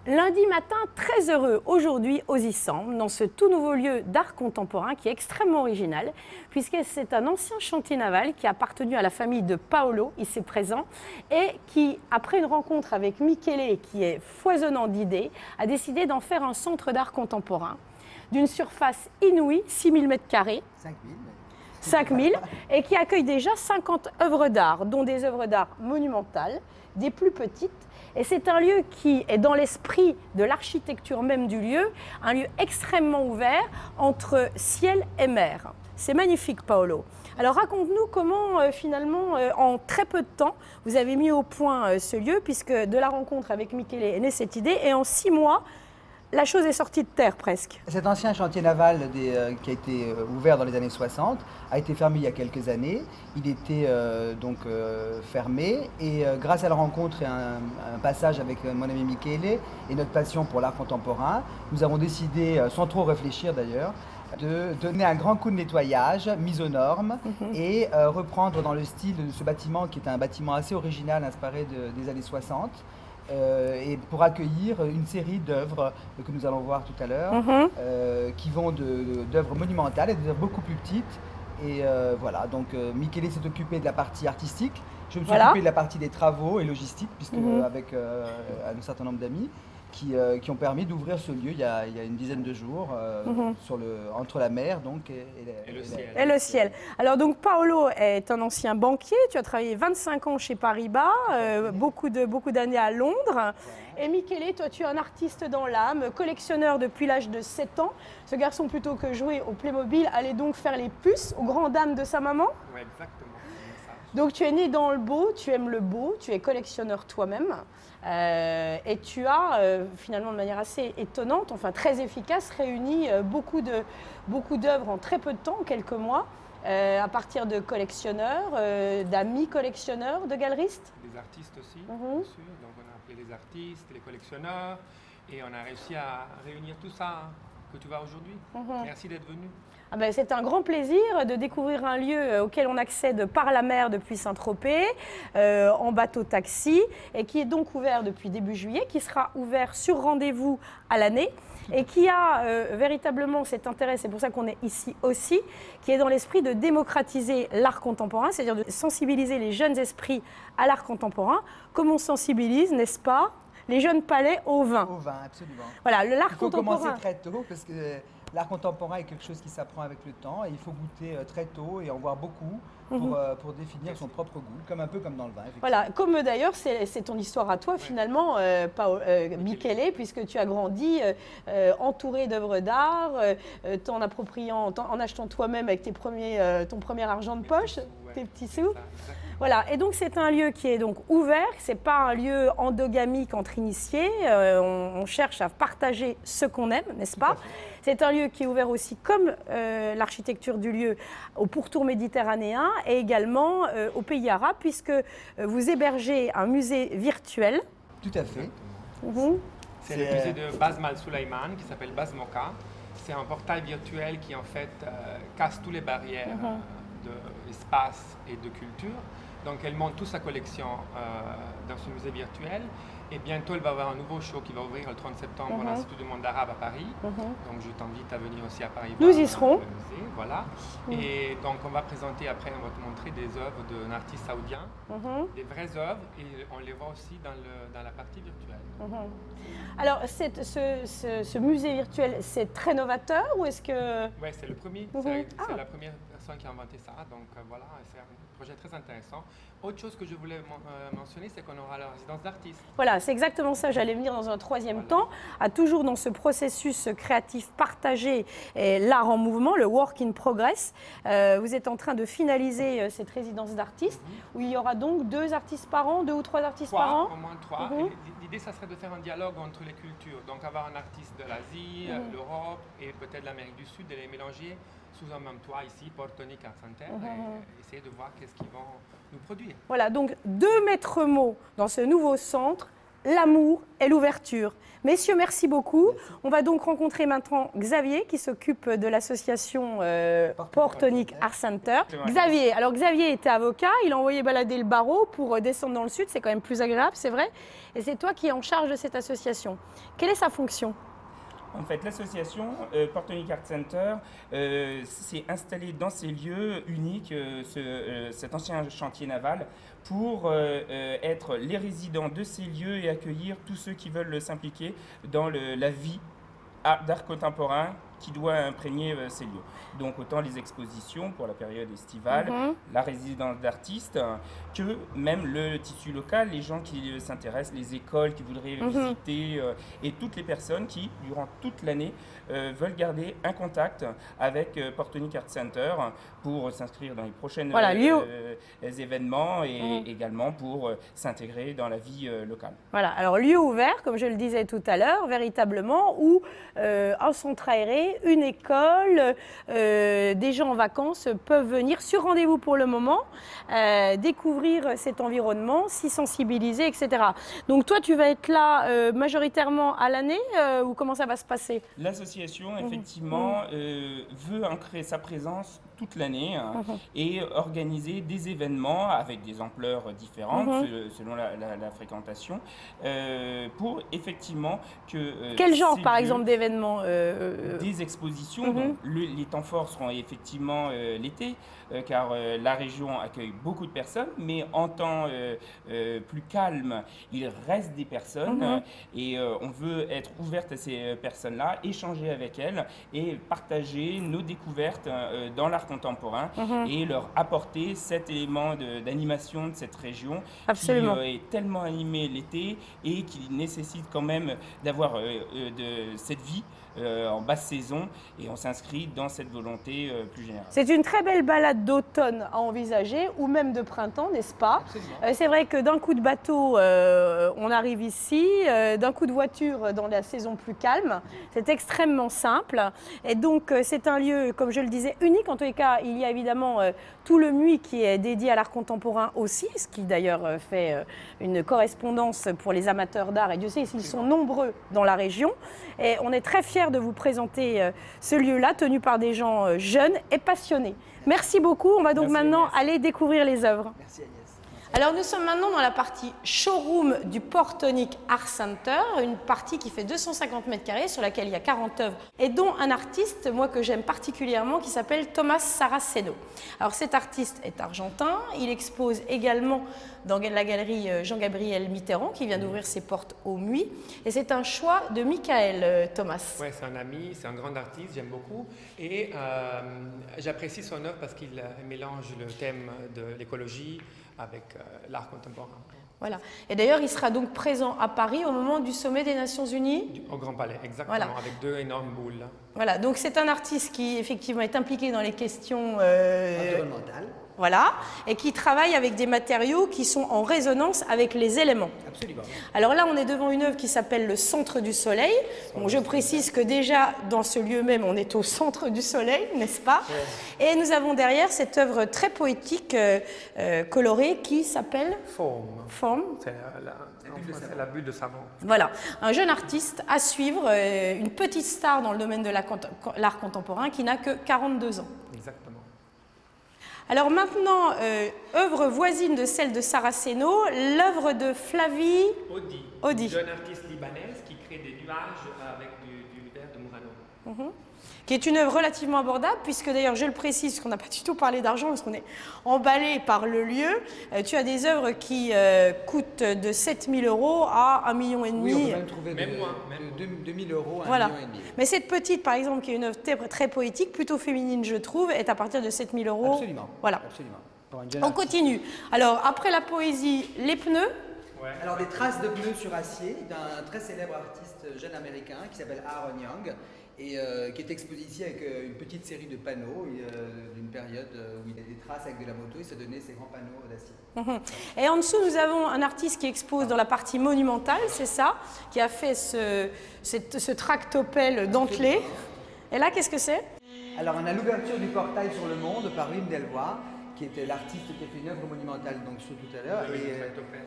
Lundi matin, très heureux aujourd'hui aux Issambes, dans ce tout nouveau lieu d'art contemporain qui est extrêmement original, puisque c'est un ancien chantier naval qui a appartenu à la famille de Paolo, ici présent, et qui, après une rencontre avec Michele, qui est foisonnant d'idées, a décidé d'en faire un centre d'art contemporain d'une surface inouïe, 6000 m². 5000, et qui accueille déjà 50 œuvres d'art, dont des œuvres d'art monumentales, des plus petites. Et c'est un lieu qui est dans l'esprit de l'architecture même du lieu, un lieu extrêmement ouvert entre ciel et mer. C'est magnifique, Paolo. Alors raconte-nous comment finalement, en très peu de temps, vous avez mis au point ce lieu, puisque de la rencontre avec Michele est née cette idée, et en 6 mois, la chose est sortie de terre presque. Cet ancien chantier naval qui a été ouvert dans les années 60 a été fermé il y a quelques années. Il était fermé et grâce à la rencontre et un passage avec mon ami Michele et notre passion pour l'art contemporain, nous avons décidé, sans trop réfléchir d'ailleurs, de donner un grand coup de nettoyage, mise aux normes et reprendre dans le style de ce bâtiment qui est un bâtiment assez original inspiré des années 60. Et pour accueillir une série d'œuvres que nous allons voir tout à l'heure, qui vont d'œuvres monumentales et d'œuvres beaucoup plus petites. Et voilà, donc Michele s'est occupé de la partie artistique, je me suis occupé de la partie des travaux et logistique, puisque avec un certain nombre d'amis qui ont permis d'ouvrir ce lieu il y a une dizaine de jours entre la mer donc, et le ciel. Alors donc Paolo est un ancien banquier, tu as travaillé 25 ans chez Paribas, beaucoup d'années à Londres. Et Michele, toi tu es un artiste dans l'âme, collectionneur depuis l'âge de 7 ans. Ce garçon, plutôt que jouer au Playmobil, allait donc faire les puces aux grandes dames de sa maman. Oui, exactement. Donc tu es né dans le beau, tu aimes le beau, tu es collectionneur toi-même et tu as finalement de manière assez étonnante, enfin très efficace, réuni beaucoup d'œuvres en très peu de temps, en quelques mois, à partir de collectionneurs, d'amis collectionneurs, de galeristes. Des artistes aussi, bien sûr. Donc on a appelé les artistes, les collectionneurs et on a réussi à réunir tout ça que tu vois aujourd'hui. Merci d'être venu. Ah ben, c'est un grand plaisir de découvrir un lieu auquel on accède par la mer depuis Saint-Tropez, en bateau-taxi, et qui est donc ouvert depuis début juillet, qui sera ouvert sur rendez-vous à l'année, et qui a véritablement cet intérêt, c'est pour ça qu'on est ici aussi, qui est dans l'esprit de démocratiser l'art contemporain, c'est-à-dire de sensibiliser les jeunes esprits à l'art contemporain, comme on sensibilise, n'est-ce pas, les jeunes palais au vin. Au vin, absolument. Voilà, l'art contemporain. Il faut commencer très tôt, parce que l'art contemporain est quelque chose qui s'apprend avec le temps et il faut goûter très tôt et en voir beaucoup pour définir son propre goût, un peu comme dans le vin. Voilà, comme d'ailleurs c'est ton histoire à toi finalement, Michele, puisque tu as grandi entouré d'œuvres d'art, t'en appropriant, en achetant toi-même avec ton premier argent de poche, tes petits sous. Voilà, et donc c'est un lieu qui est donc ouvert, c'est pas un lieu endogamique entre initiés, on cherche à partager ce qu'on aime, n'est-ce pas? C'est un lieu qui est ouvert aussi, comme l'architecture du lieu, au pourtour méditerranéen et également aux pays arabes, puisque vous hébergez un musée virtuel. Tout à fait. C'est le musée de Basma Sulaiman qui s'appelle Basmoka. C'est un portail virtuel qui en fait casse toutes les barrières d'espace et de culture. Donc elle monte toute sa collection dans ce musée virtuel. Et bientôt, elle va avoir un nouveau show qui va ouvrir le 30 septembre à l'Institut du monde arabe à Paris. Donc je t'invite à venir aussi à Paris. Nous y serons. Le musée, voilà. Et donc on va présenter après, on va te montrer des œuvres d'un artiste saoudien, des vraies œuvres, et on les voit aussi dans la partie virtuelle. Alors ce musée virtuel, c'est très novateur ou est-ce que... Oui, c'est le premier. C'est la première personne qui a inventé ça. Donc voilà, c'est un projet très intéressant. Autre chose que je voulais mentionner, c'est qu'on aura la résidence d'artistes. Voilà, c'est exactement ça. J'allais venir dans un troisième temps, toujours dans ce processus créatif partagé et l'art en mouvement, le work in progress. Vous êtes en train de finaliser cette résidence d'artistes où il y aura donc 2 artistes par an, 2 ou 3 artistes par an. Au moins 3. L'idée, ça serait de faire un dialogue entre les cultures. Donc avoir un artiste de l'Asie, l'Europe et peut-être l'Amérique du Sud et les mélanger sous un même toit ici, Portonic Art Center, et essayer de voir qu'est-ce qu'ils vont nous produire. Voilà, donc 2 maîtres mots dans ce nouveau centre, l'amour et l'ouverture. Messieurs, merci beaucoup. On va donc rencontrer maintenant Xavier qui s'occupe de l'association Portonic Art Center. Xavier était avocat, il a envoyé balader le barreau pour descendre dans le sud, c'est quand même plus agréable, c'est vrai. Et c'est toi qui es en charge de cette association. Quelle est sa fonction ? En fait, l'association Portonic Art Center s'est installée dans ces lieux uniques, cet ancien chantier naval, pour être les résidents de ces lieux et accueillir tous ceux qui veulent s'impliquer dans la vie d'art contemporain qui doit imprégner ces lieux. Donc autant les expositions pour la période estivale, la résidence d'artistes, que même le tissu local, les gens qui s'intéressent, les écoles qui voudraient visiter, et toutes les personnes qui, durant toute l'année, veulent garder un contact avec Portonic Art Center pour s'inscrire dans les prochains événements et également pour s'intégrer dans la vie locale. Voilà, alors lieu ouvert, comme je le disais tout à l'heure, véritablement, où un centre aéré, une école, des gens en vacances peuvent venir sur rendez-vous pour le moment, découvrir cet environnement, s'y sensibiliser, etc. Donc toi, tu vas être là majoritairement à l'année ou comment ça va se passer? L'association, effectivement, veut ancrer sa présence toute l'année et organiser des événements avec des ampleurs différentes selon la fréquentation pour effectivement que... Quel genre par exemple d'événements Des expositions, donc les temps forts seront effectivement l'été car la région accueille beaucoup de personnes, mais en temps plus calme, il reste des personnes et on veut être ouverte à ces personnes-là, échanger avec elles et partager nos découvertes dans l'art contemporain et leur apporter cet élément d'animation de cette région qui est tellement animée l'été et qui nécessite quand même d'avoir cette vie en basse saison et on s'inscrit dans cette volonté plus générale. C'est une très belle balade d'automne à envisager ou même de printemps, n'est-ce pas? C'est vrai que d'un coup de bateau, on arrive ici, d'un coup de voiture dans la saison plus calme. C'est extrêmement simple et donc c'est un lieu, comme je le disais, unique. En tous les cas, il y a évidemment tout le MUI qui est dédié à l'art contemporain aussi, ce qui d'ailleurs fait une correspondance pour les amateurs d'art et Dieu sait s'ils sont nombreux dans la région. Et on est très fiers de vous présenter ce lieu-là, tenu par des gens jeunes et passionnés. Merci beaucoup. On va donc maintenant aller découvrir les œuvres. Merci Agnès. Alors nous sommes maintenant dans la partie showroom du Portonic Art Center, une partie qui fait 250 mètres carrés sur laquelle il y a 40 œuvres et dont un artiste, moi que j'aime particulièrement, qui s'appelle Thomas Saraceno. Alors cet artiste est argentin, il expose également dans la galerie Jean-Gabriel Mitterrand qui vient d'ouvrir ses portes au MUI et c'est un choix de Michael Thomas. Oui, c'est un ami, c'est un grand artiste, j'aime beaucoup et j'apprécie son œuvre parce qu'il mélange le thème de l'écologie avec l'art contemporain. Voilà. Et d'ailleurs, il sera donc présent à Paris au moment du sommet des Nations Unies. Au Grand Palais, exactement, avec deux énormes boules. Voilà, donc c'est un artiste qui effectivement est impliqué dans les questions environnementales. Voilà, et qui travaille avec des matériaux qui sont en résonance avec les éléments. Absolument. Alors là, on est devant une œuvre qui s'appelle le Centre du Soleil. Bon, je précise que déjà, dans ce lieu même, on est au centre du Soleil, n'est-ce pas? Et nous avons derrière cette œuvre très poétique, colorée, qui s'appelle Forme. C'est la bulle de savon. Voilà, un jeune artiste à suivre, une petite star dans le domaine de l'art contemporain qui n'a que 42 ans. Exactement. Alors maintenant, œuvre voisine de celle de Saraceno, l'œuvre de Flavie Odi. Une jeune artiste libanaise qui crée des nuages avec du verre de Murano. Qui est une œuvre relativement abordable, puisque d'ailleurs, je le précise, parce qu'on n'a pas du tout parlé d'argent, parce qu'on est emballé par le lieu. Tu as des œuvres qui coûtent de 7 000 € à 1,5 million. Oui, on peut même trouver de 2 000 € à 1,5 million. Mais cette petite, par exemple, qui est une œuvre très poétique, plutôt féminine, je trouve, est à partir de 7 000 €. Absolument. Voilà. Absolument. On continue. Alors, après la poésie, les pneus. Alors, des traces de pneus sur acier d'un très célèbre artiste jeune américain qui s'appelle Aaron Young et qui est exposé ici avec une petite série de panneaux d'une période où il y a des traces avec de la moto et se donnait ces grands panneaux d'acier. Et en dessous, nous avons un artiste qui expose dans la partie monumentale, c'est ça, qui a fait ce tractopelle dentelé. Et là, qu'est-ce que c'est? Alors, on a l'ouverture du portail sur le monde par Wim Delvoye qui était l'artiste qui a fait une œuvre monumentale donc sur tout à l'heure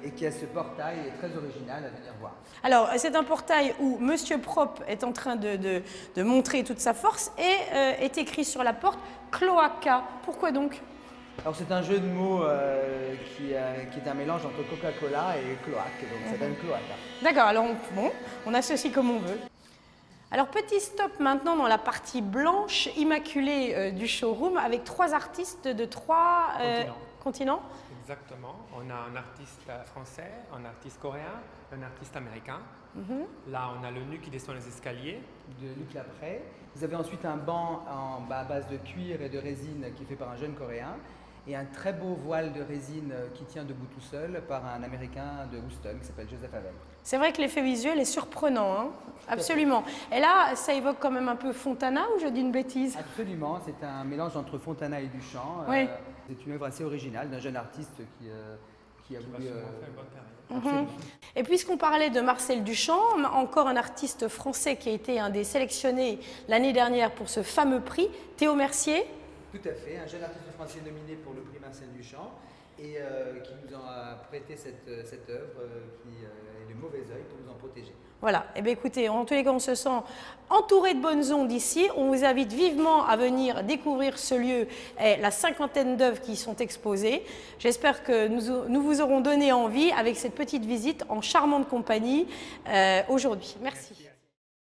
et qui a ce portail très original à venir voir. Alors, c'est un portail où Monsieur Prop est en train de montrer toute sa force et est écrit sur la porte « Cloaca ». Pourquoi donc? Alors c'est un jeu de mots qui est un mélange entre Coca-Cola et cloaque, donc ça s'appelle Cloaca. D'accord, alors on associe comme on veut. Alors petit stop maintenant dans la partie blanche immaculée du showroom avec 3 artistes de 3 continents. Exactement. On a un artiste français, un artiste coréen, un artiste américain. Là, on a le nu qui descend les escaliers. De Luc Laprès. Vous avez ensuite un banc à base de cuir et de résine qui est fait par un jeune coréen. Et un très beau voile de résine qui tient debout tout seul par un Américain de Houston qui s'appelle Joseph Havel. C'est vrai que l'effet visuel est surprenant, hein, absolument. Et là, ça évoque quand même un peu Fontana ou je dis une bêtise? Absolument, c'est un mélange entre Fontana et Duchamp. Oui. C'est une œuvre assez originale d'un jeune artiste qui a voulu... Et puisqu'on parlait de Marcel Duchamp, encore un artiste français qui a été un des sélectionnés l'année dernière pour ce fameux prix, Théo Mercier. Tout à fait, un jeune artiste français nominé pour le prix Marcel Duchamp et qui nous a prêté cette œuvre qui est le mauvais œil pour nous en protéger. Voilà, et bien écoutez, en tous les cas on se sent entouré de bonnes ondes ici. On vous invite vivement à venir découvrir ce lieu et la 50aine d'œuvres qui y sont exposées. J'espère que nous vous aurons donné envie avec cette petite visite en charmante compagnie aujourd'hui. Merci.